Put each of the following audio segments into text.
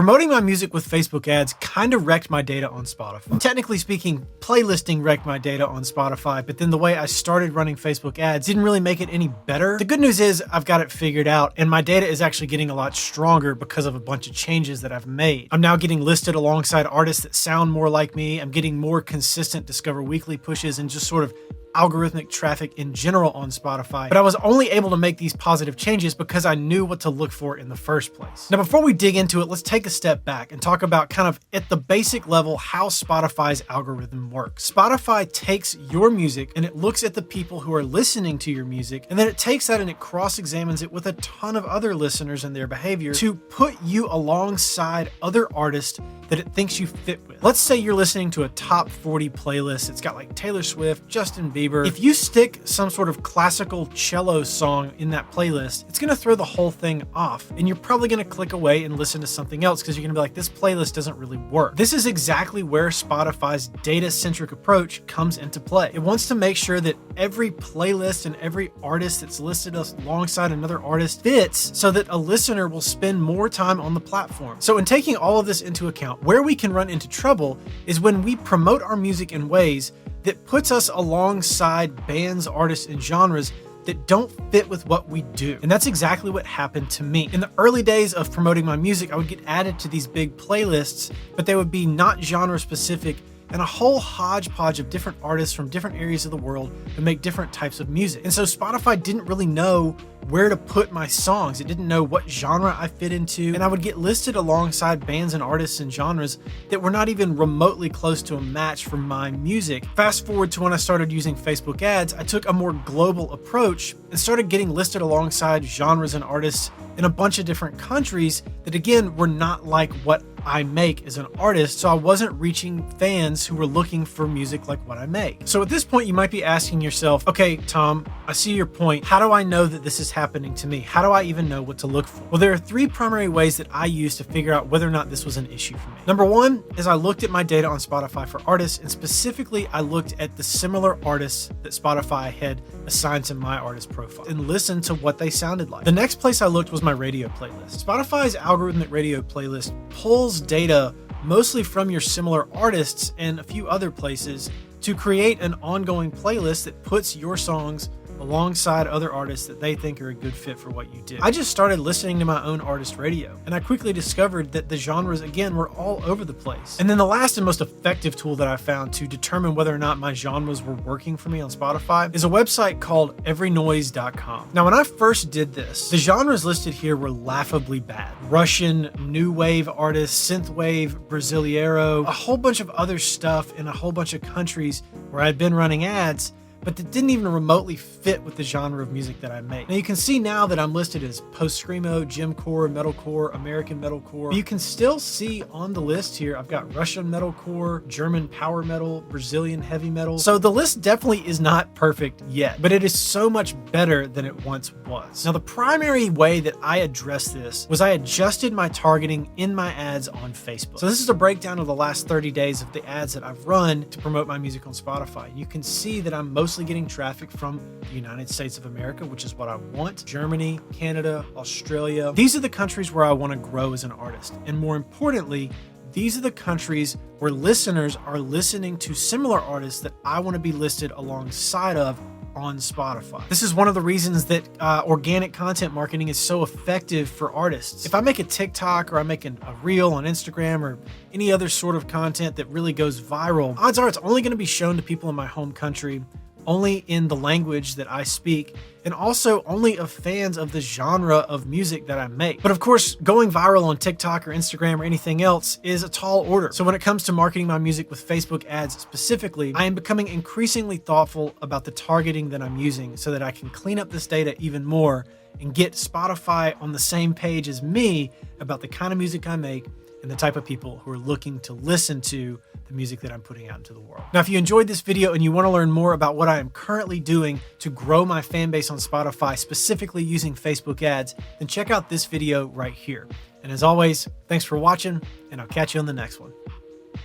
Promoting my music with Facebook ads kind of wrecked my data on Spotify. Technically speaking, playlisting wrecked my data on Spotify, but then the way I started running Facebook ads didn't really make it any better. The good news is I've got it figured out, and my data is actually getting a lot stronger because of a bunch of changes that I've made. I'm now getting listed alongside artists that sound more like me. I'm getting more consistent Discover Weekly pushes and just sort of algorithmic traffic in general on Spotify, but I was only able to make these positive changes because I knew what to look for in the first place. Now, before we dig into it, let's take a step back and talk about kind of at the basic level how Spotify's algorithm works. Spotify takes your music and it looks at the people who are listening to your music, and then it takes that and it cross-examines it with a ton of other listeners and their behavior to put you alongside other artists that it thinks you fit with. Let's say you're listening to a top 40 playlist. It's got like Taylor Swift, Justin Bieber. If you stick some sort of classical cello song in that playlist, it's gonna throw the whole thing off, and you're probably gonna click away and listen to something else because you're gonna be like, this playlist doesn't really work. This is exactly where Spotify's data-centric approach comes into play. It wants to make sure that every playlist and every artist that's listed alongside another artist fits so that a listener will spend more time on the platform. So in taking all of this into account, where we can run into trouble is when we promote our music in ways that puts us alongside bands, artists, and genres that don't fit with what we do. And that's exactly what happened to me. In the early days of promoting my music, I would get added to these big playlists, but they would be not genre specific and a whole hodgepodge of different artists from different areas of the world that make different types of music. And so Spotify didn't really know where to put my songs. It didn't know what genre I fit into, and I would get listed alongside bands and artists and genres that were not even remotely close to a match for my music. Fast forward to when I started using Facebook ads, I took a more global approach and started getting listed alongside genres and artists in a bunch of different countries that, again, were not like what I make as an artist, so I wasn't reaching fans who were looking for music like what I make. So at this point, you might be asking yourself, okay, Tom, I see your point. How do I know that this is happening to me? How do I even know what to look for? Well, there are three primary ways that I use to figure out whether or not this was an issue for me. Number one is I looked at my data on Spotify for artists, and specifically I looked at the similar artists that Spotify had assigned to my artist profile and listened to what they sounded like. The next place I looked was my radio playlist. Spotify's algorithmic radio playlist pulls data mostly from your similar artists and a few other places to create an ongoing playlist that puts your songs alongside other artists that they think are a good fit for what you do. I just started listening to my own artist radio, and I quickly discovered that the genres, again, were all over the place. And then the last and most effective tool that I found to determine whether or not my genres were working for me on Spotify is a website called everynoise.com. Now, when I first did this, the genres listed here were laughably bad. Russian, new wave artists, synthwave, Brasileiro, a whole bunch of other stuff in a whole bunch of countries where I'd been running ads, but that didn't even remotely fit with the genre of music that I make. Now you can see now that I'm listed as post-screamo, gymcore, metalcore, American metalcore. But you can still see on the list here, I've got Russian metalcore, German power metal, Brazilian heavy metal. So the list definitely is not perfect yet, but it is so much better than it once was. Now the primary way that I addressed this was I adjusted my targeting in my ads on Facebook. So this is a breakdown of the last 30 days of the ads that I've run to promote my music on Spotify. You can see that I'm mostly getting traffic from the United States of America, which is what I want. Germany, Canada, Australia. These are the countries where I want to grow as an artist. And more importantly, these are the countries where listeners are listening to similar artists that I want to be listed alongside of on Spotify. This is one of the reasons that organic content marketing is so effective for artists. If I make a TikTok or I make a reel on Instagram or any other sort of content that really goes viral, odds are it's only going to be shown to people in my home country, only in the language that I speak, and also only of fans of the genre of music that I make. But of course, going viral on TikTok or Instagram or anything else is a tall order. So when it comes to marketing my music with Facebook ads specifically, I am becoming increasingly thoughtful about the targeting that I'm using so that I can clean up this data even more and get Spotify on the same page as me about the kind of music I make and the type of people who are looking to listen to the music that I'm putting out into the world. Now, if you enjoyed this video and you want to learn more about what I am currently doing to grow my fan base on Spotify, specifically using Facebook ads, then check out this video right here. And as always, thanks for watching, and I'll catch you on the next one.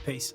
Peace.